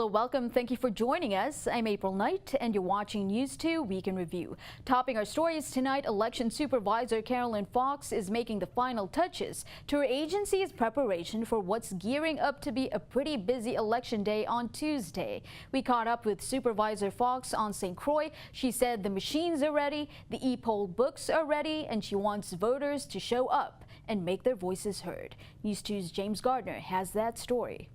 Hello, welcome. Thank you for joining us. I'm April Knight, and you're watching News 2 Week in Review. Topping our stories tonight, Election Supervisor Carolyn Fox is making the final touches to her agency's preparation for what's gearing up to be a pretty busy election day on Tuesday. We caught up with Supervisor Fox on St. Croix. She said the machines are ready, the e-poll books are ready, and she wants voters to show up and make their voices heard. News 2's James Gardner has that story.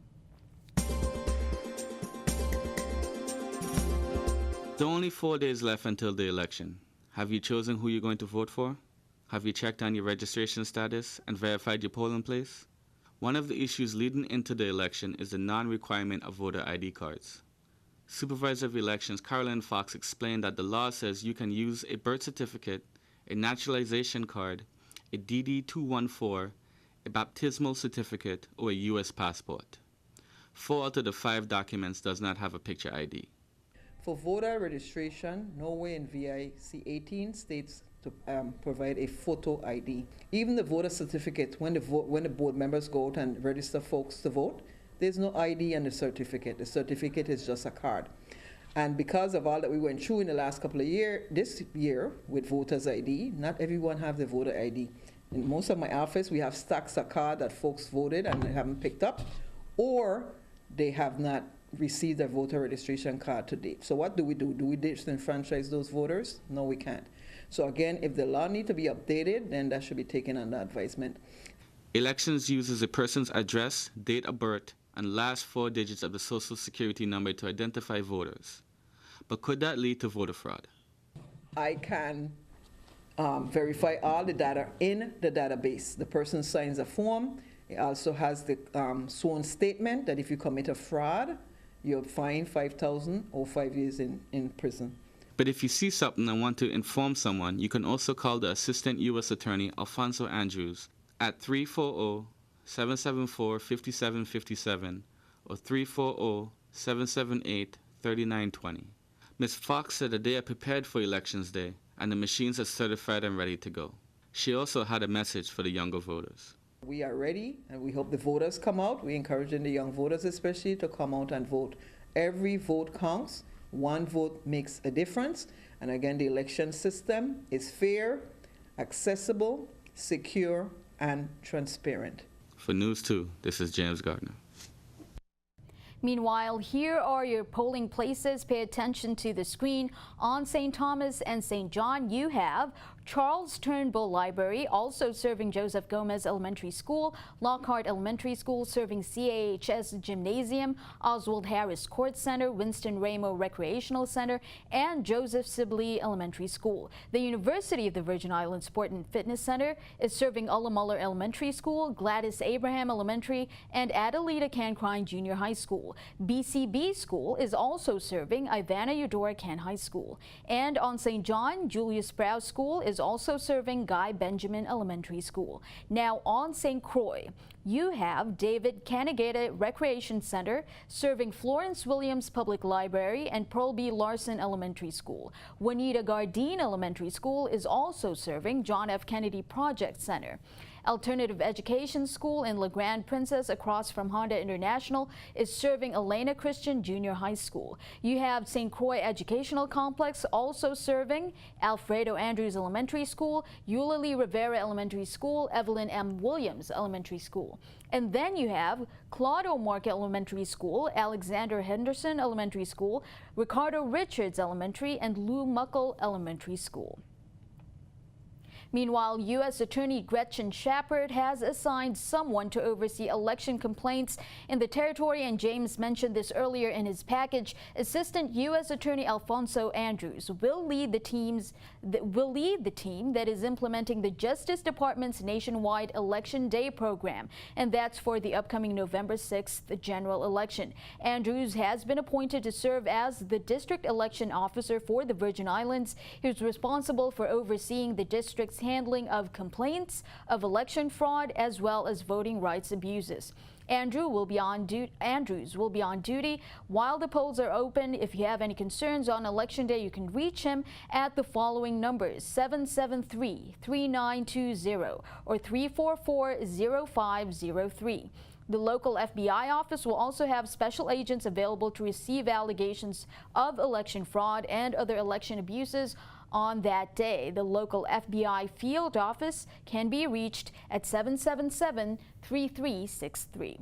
There are only 4 days left until the election. Have you chosen who you're going to vote for? Have you checked on your registration status and verified your polling place? One of the issues leading into the election is the non-requirement of voter ID cards. Supervisor of Elections Carolyn Fox explained that the law says you can use a birth certificate, a naturalization card, a DD-214, a baptismal certificate, or a U.S. passport. 4 out of the 5 documents does not have a picture ID. For voter registration, Norway and VIC 18 states to provide a photo ID. Even the voter certificate, when the board members go out and register folks to vote, there's no ID on the certificate. The certificate is just a card. And because of all that we went through in the last couple of years, this year with voters ID, not everyone have the voter ID. In most of my office, we have stacks of cards that folks voted and they haven't picked up, or they have not received a voter registration card to date. So what do? Do we disenfranchise those voters? No, we can't. So again, if the law needs to be updated, then that should be taken under advisement. Elections uses a person's address, date of birth, and last 4 digits of the social security number to identify voters. But could that lead to voter fraud? I can verify all the data in the database. The person signs a form. It also has the sworn statement that if you commit a fraud, you're fined $5,000 or 5 years in prison. But if you see something and want to inform someone, you can also call the Assistant U.S. Attorney, Alfonso Andrews, at 340-774-5757 or 340-778-3920. Ms. Fox said that they are prepared for Elections Day and the machines are certified and ready to go. She also had a message for the younger voters. We are ready, and we hope the voters come out. We're encouraging the young voters especially to come out and vote. Every vote counts. One vote makes a difference. And again, the election system is fair, accessible, secure, and transparent. For News 2, this is James Gardner. Meanwhile, here are your polling places. Pay attention to the screen. On St. Thomas and St. John, you have Charles Turnbull Library, also serving Joseph Gomez Elementary School, Lockhart Elementary School serving CAHS Gymnasium, Oswald Harris Court Center, Winston Ramo Recreational Center, and Joseph Sibley Elementary School. The University of the Virgin Islands Sport and Fitness Center is serving Ullamuller Elementary School, Gladys Abraham Elementary, and Adelita Cancrine Junior High School. BCB School is also serving Ivana Eudora Can High School. And on St. John, Julius Sprouse School is also serving Guy Benjamin Elementary School. Now on St. Croix, you have David Canigata Recreation Center serving Florence Williams Public Library and Pearl B. Larson Elementary School. Juanita Gardine Elementary School is also serving John F. Kennedy Project Center. Alternative Education School in La Grande Princess across from Honda International is serving Elena Christian Junior High School. You have St. Croix Educational Complex also serving Alfredo Andrews Elementary School, Eulalie Rivera Elementary School, Evelyn M. Williams Elementary School. And then you have Claude O'Mark Elementary School, Alexander Henderson Elementary School, Ricardo Richards Elementary, and Lou Muckle Elementary School. Meanwhile, U.S. Attorney Gretchen Shepard has assigned someone to oversee election complaints in the territory, and James mentioned this earlier in his package. Assistant U.S. Attorney Alfonso Andrews will lead the team that is implementing the Justice Department's nationwide Election Day program, and that's for the upcoming November 6th general election. Andrews has been appointed to serve as the district election officer for the Virgin Islands. He's responsible for overseeing the district's handling of complaints of election fraud as well as voting rights abuses. Andrews will be on duty while the polls are open. If you have any concerns on Election Day, you can reach him at the following numbers: 773-3920 or 344-0503. The local FBI office will also have special agents available to receive allegations of election fraud and other election abuses on that day. The local FBI field office can be reached at 777-3363.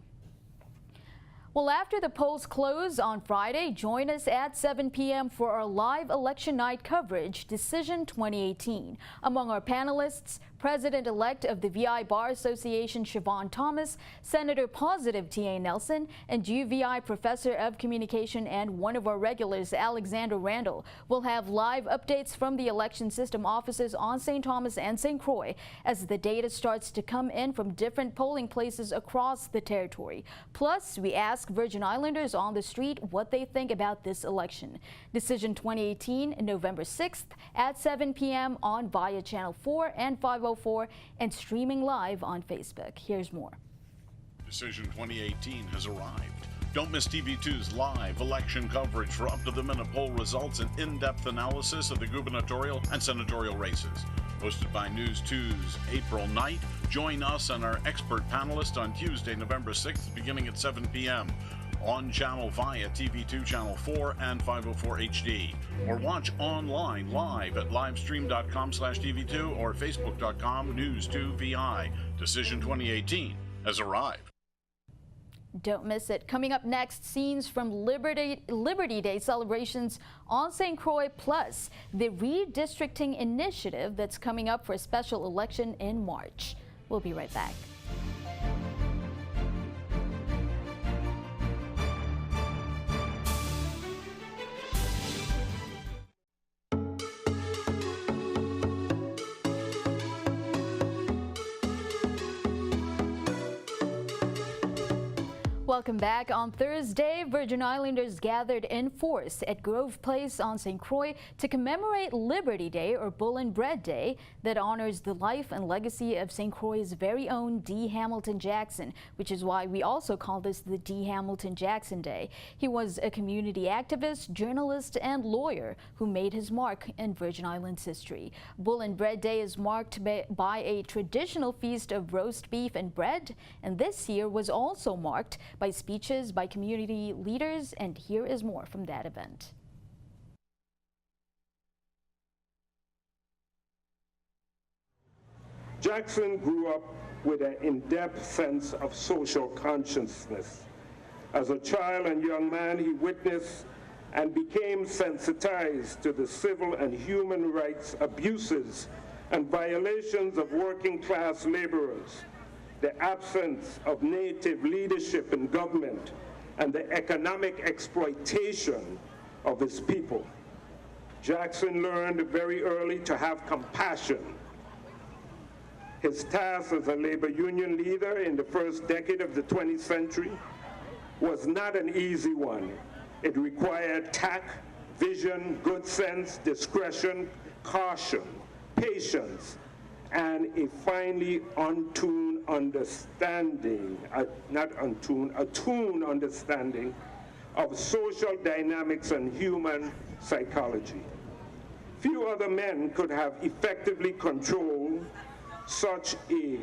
Well, after the polls close on Friday, join us at 7 p.m. for our live election night coverage, Decision 2018. Among our panelists, President-elect of the VI Bar Association, Siobhan Thomas, Senator Positive T.A. Nelson, and UVI Professor of Communication and one of our regulars, Alexander Randall. We'll have live updates from the election system offices on St. Thomas and St. Croix as the data starts to come in from different polling places across the territory. Plus, we ask Virgin Islanders on the street what they think about this election. Decision 2018, November 6th at 7 p.m. on via Channel 4 and 504 and streaming live on Facebook. Here's more. Decision 2018 has arrived. Don't miss TV2's live election coverage for up-to-the-minute poll results and in-depth analysis of the gubernatorial and senatorial races. Hosted by News2's April Knight, join us and our expert panelists on Tuesday, November 6th, beginning at 7 p.m. on channel via TV2 Channel 4 and 504 HD. Or watch online live at livestream.com/TV2 or facebook.com News2VI. Decision 2018 has arrived. Don't miss it. Coming up next, scenes from Liberty Day celebrations on St. Croix, plus the redistricting initiative that's coming up for a special election in March. We'll be right back. Welcome back. On Thursday, Virgin Islanders gathered in force at Grove Place on St. Croix to commemorate Liberty Day, or Bull and Bread Day, that honors the life and legacy of St. Croix's very own D. Hamilton Jackson, which is why we also call this the D. Hamilton Jackson Day. He was a community activist, journalist, and lawyer who made his mark in Virgin Islands history. Bull and Bread Day is marked by a traditional feast of roast beef and bread, and this year was also marked by speeches by community leaders, and here is more from that event. Jackson grew up with an in-depth sense of social consciousness. As a child and young man, he witnessed and became sensitized to the civil and human rights abuses and violations of working-class laborers, the absence of native leadership in government, and the economic exploitation of his people. Jackson learned very early to have compassion. His task as a labor union leader in the first decade of the 20th century was not an easy one. It required tact, vision, good sense, discretion, caution, patience, and a finely attuned understanding, attuned understanding of social dynamics and human psychology. Few other men could have effectively controlled such a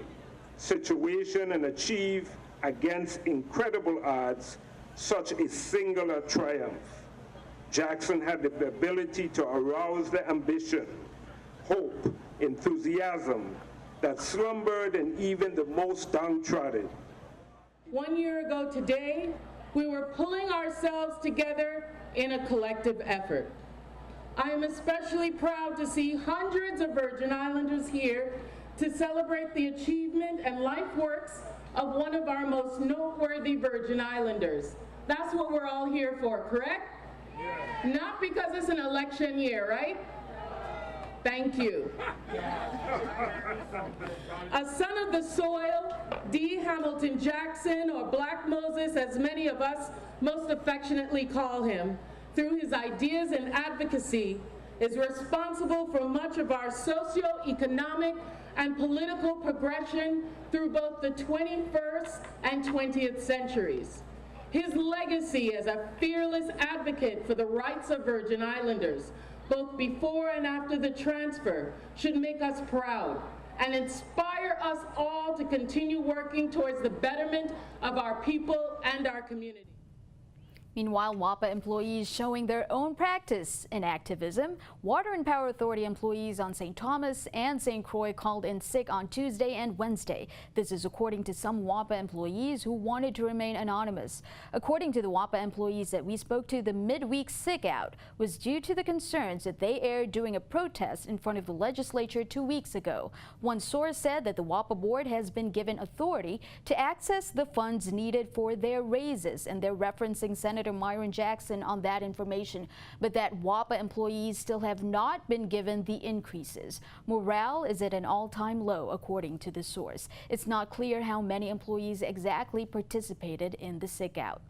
situation and achieve against incredible odds such a singular triumph. Jackson had the ability to arouse the ambition, hope, enthusiasm that slumbered in even the most downtrodden. 1 year ago today, we were pulling ourselves together in a collective effort. I am especially proud to see hundreds of Virgin Islanders here to celebrate the achievement and life works of one of our most noteworthy Virgin Islanders. That's what we're all here for, correct? Yeah. Not because it's an election year, right? Thank you. A son of the soil, D. Hamilton Jackson, or Black Moses, as many of us most affectionately call him, through his ideas and advocacy, is responsible for much of our socio-economic and political progression through both the 21st and 20th centuries. His legacy as a fearless advocate for the rights of Virgin Islanders, both before and after the transfer, should make us proud and inspire us all to continue working towards the betterment of our people and our community. Meanwhile, WAPA employees showing their own practice in activism. Water and Power Authority employees on St. Thomas and St. Croix called in sick on Tuesday and Wednesday. This is according to some WAPA employees who wanted to remain anonymous. According to the WAPA employees that we spoke to, the midweek sick out was due to the concerns that they aired during a protest in front of the legislature 2 weeks ago. One source said that the WAPA board has been given authority to access the funds needed for their raises, and they're referencing Senator Myron Jackson on that information, but that WAPA employees still have not been given the increases. Morale is at an all-time low, according to the source. It's not clear how many employees exactly participated in the sick out.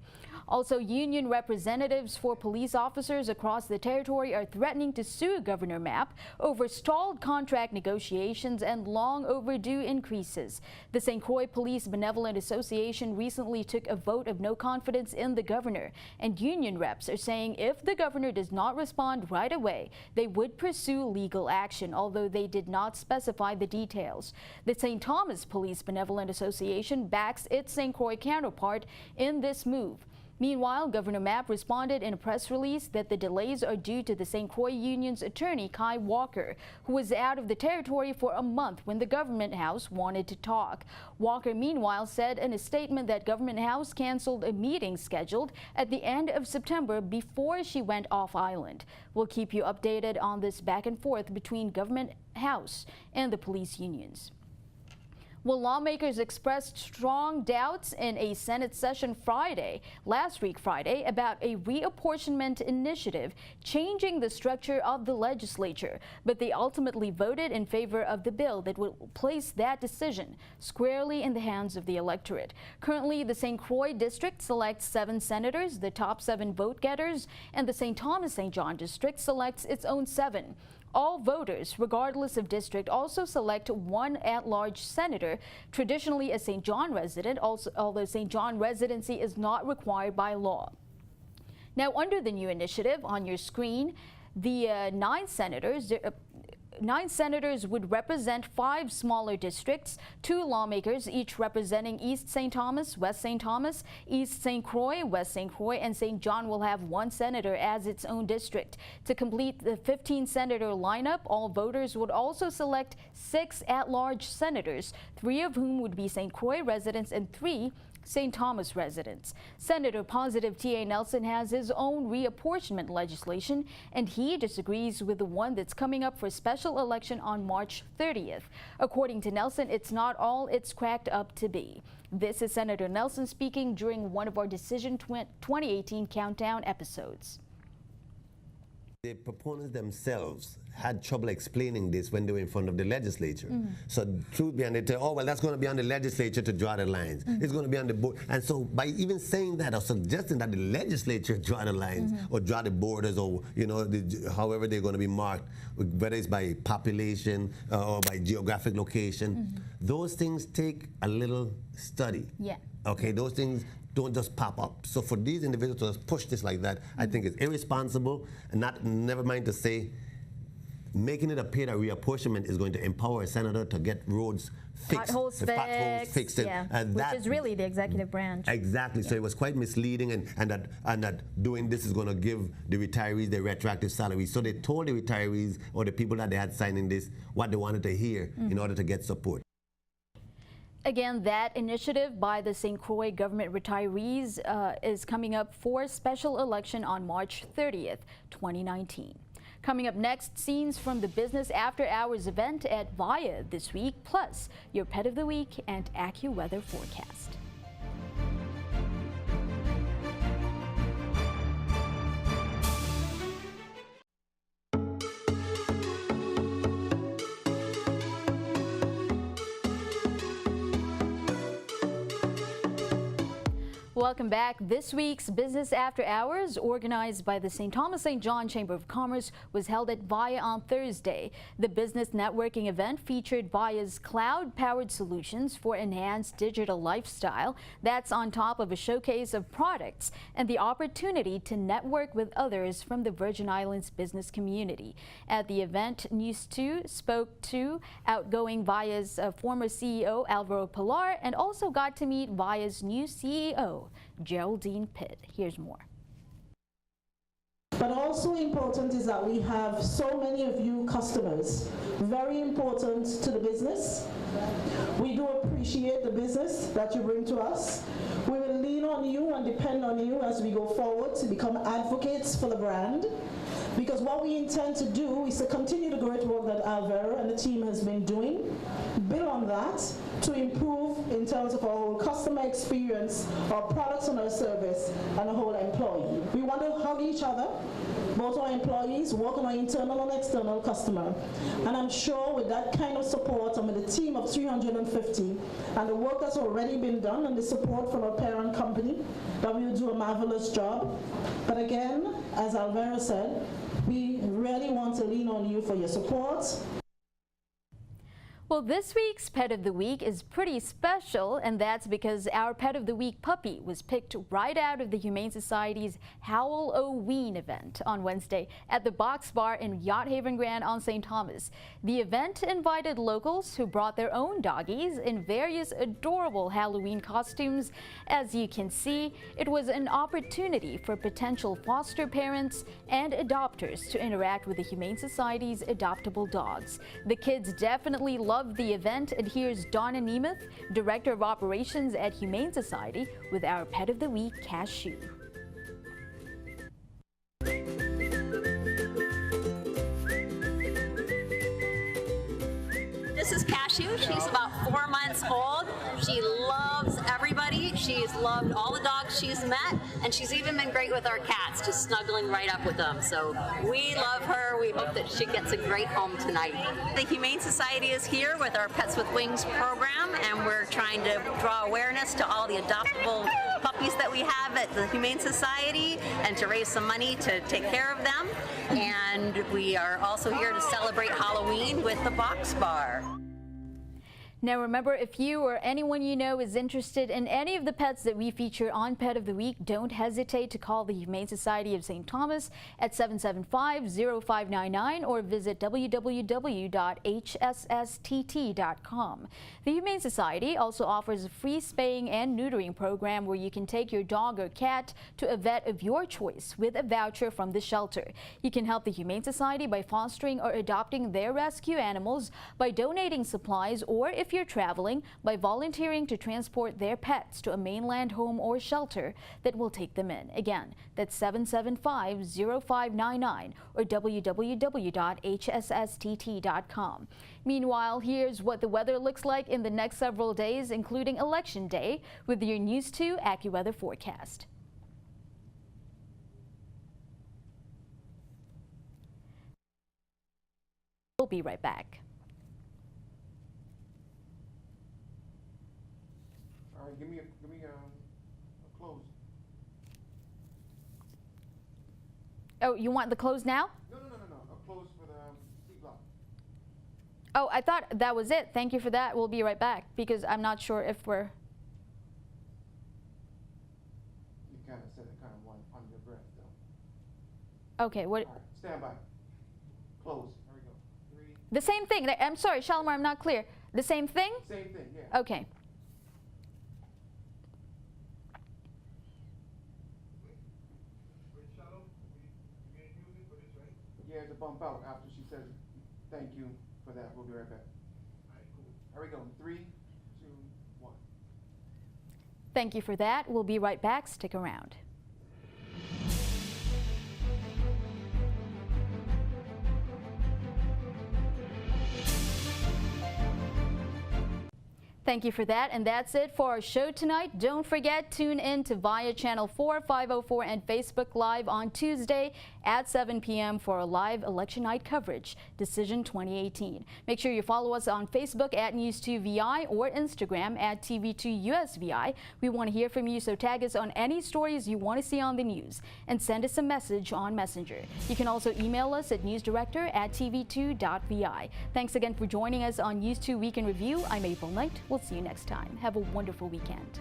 Also, union representatives for police officers across the territory are threatening to sue Governor Mapp over stalled contract negotiations and long overdue increases. The St. Croix Police Benevolent Association recently took a vote of no confidence in the governor, and union reps are saying if the governor does not respond right away, they would pursue legal action, although they did not specify the details. The St. Thomas Police Benevolent Association backs its St. Croix counterpart in this move. Meanwhile, Governor Mapp responded in a press release that the delays are due to the St. Croix Union's attorney, Kai Walker, who was out of the territory for a month when the Government House wanted to talk. Walker, meanwhile, said in a statement that Government House canceled a meeting scheduled at the end of September before she went off island. We'll keep you updated on this back and forth between Government House and the police unions. Well, lawmakers expressed strong doubts in a Senate session last week Friday, about a reapportionment initiative changing the structure of the legislature. But they ultimately voted in favor of the bill that will place that decision squarely in the hands of the electorate. Currently, the St. Croix district selects 7 senators, the top 7 vote getters, and the St. Thomas-St. John district selects its own 7. All voters, regardless of district, also select 1 at-large senator, traditionally a St. John resident, although St. John residency is not required by law. Now, under the new initiative on your screen, the 9 senators would represent 5 smaller districts. 2 lawmakers, each representing East St. Thomas, West St. Thomas, East St. Croix, West St. Croix, and St. John will have 1 senator as its own district. To complete the 15-senator lineup, all voters would also select 6 at-large senators, 3 of whom would be St. Croix residents and 3 St. Thomas residents. Senator Positive T.A. Nelson has his own reapportionment legislation, and he disagrees with the one that's coming up for special election on March 30th. According to Nelson, it's not all it's cracked up to be. This is Senator Nelson speaking during one of our Decision 2018 Countdown episodes. The proponents themselves had trouble explaining this when they were in front of the legislature. So truth behind it, oh, well, that's going to be on the legislature to draw the lines. It's going to be on the board. And so by even saying that or suggesting that the legislature draw the lines or draw the borders or, you know, however they're going to be marked, whether it's by population or by geographic location, those things take a little study. Yeah. Okay, those things don't just pop up. So for these individuals to just push this like that, I think it's irresponsible, and never mind to say, making it appear that reapportionment is going to empower a senator to get roads fixed, potholes fixed, yeah. Which is really the executive branch. Exactly. So it was quite misleading, and that doing this is going to give the retirees their retroactive salaries. So they told the retirees or the people that they had signing this what they wanted to hear in order to get support. Again, that initiative by the St. Croix government retirees is coming up for special election on March 30th, 2019. Coming up next, scenes from the Business After Hours event at VIA this week, plus your Pet of the Week and AccuWeather forecast. Welcome back. This week's Business After Hours, organized by the St. Thomas St. John Chamber of Commerce, was held at VIA on Thursday. The business networking event featured VIA's cloud-powered solutions for enhanced digital lifestyle. That's on top of a showcase of products and the opportunity to network with others from the Virgin Islands business community. At the event, News2 spoke to outgoing VIA's former CEO Alvaro Pilar and also got to meet VIA's new CEO, Geraldine Pitt. Here's more. But also important is that we have so many of you customers, very important to the business. We do appreciate the business that you bring to us. We will lean on you and depend on you as we go forward to become advocates for the brand. Because what we intend to do is to continue the great work that Alvaro and the team has been doing, build on that to improve in terms of our whole customer experience, our products and our service, and the whole employee. We want to hug each other, both our employees, work on our internal and external customer. And I'm sure with that kind of support and with a team of 350 and the work that's already been done and the support from our parent company, that we will do a marvelous job. But again, as Alvaro said, we really want to lean on you for your support. Well, this week's Pet of the Week is pretty special, and that's because our Pet of the Week puppy was picked right out of the Humane Society's Howl-O-Ween event on Wednesday at the Box Bar in Yacht Haven Grand on St. Thomas. The event invited locals who brought their own doggies in various adorable Halloween costumes. As you can see, it was an opportunity for potential foster parents and adopters to interact with the Humane Society's adoptable dogs. The kids definitely loved the event, and here's Donna Nemeth, Director of Operations at Humane Society, with our Pet of the Week, Cashew. This is Cashew. She's about 4 months old. She loves everybody. She's loved all the dogs she's met, and she's even been great with our cats, just snuggling right up with them. So we love her. We hope that she gets a great home tonight. The Humane Society is here with our Pets with Wings program, and we're trying to draw awareness to all the adoptable puppies that we have at the Humane Society and to raise some money to take care of them. And we are also here to celebrate Halloween with the Box Bar. Now remember, if you or anyone you know is interested in any of the pets that we feature on Pet of the Week, don't hesitate to call the Humane Society of St. Thomas at 775-0599 or visit www.hsstt.com. The Humane Society also offers a free spaying and neutering program where you can take your dog or cat to a vet of your choice with a voucher from the shelter. You can help the Humane Society by fostering or adopting their rescue animals, by donating supplies, or if you're traveling, by volunteering to transport their pets to a mainland home or shelter that will take them in. Again, that's 775-0599 or www.hsstt.com. Meanwhile, here's what the weather looks like in the next several days, including Election Day, with your News2 AccuWeather forecast. We'll be right back. All right, give me a close. Oh, you want the close now? No. A close for the C block. Oh, I thought that was it. Thank you for that. We'll be right back because I'm not sure if we're... You kind of said it kind of one under your breath, though. Okay, what? All right, stand by. Close. Here we go. 3. The same thing. I'm sorry, Shalimar, I'm not clear. The same thing? Same thing, yeah. Okay. Yeah, to bump out after she says thank you for that. We'll be right back. All right, cool. Here we go. 3, 2, 1. Thank you for that. We'll be right back. Stick around. Thank you for that. And that's it for our show tonight. Don't forget, tune in to via Channel 4, 504 and Facebook Live on Tuesday at 7 p.m. for a live election night coverage, Decision 2018. Make sure you follow us on Facebook at News2VI or Instagram at TV2USVI. We want to hear from you, so tag us on any stories you want to see on the news and send us a message on Messenger. You can also email us at newsdirector@tv2.vi. Thanks again for joining us on News 2 Week in Review. I'm April Knight. We'll see you next time. Have a wonderful weekend.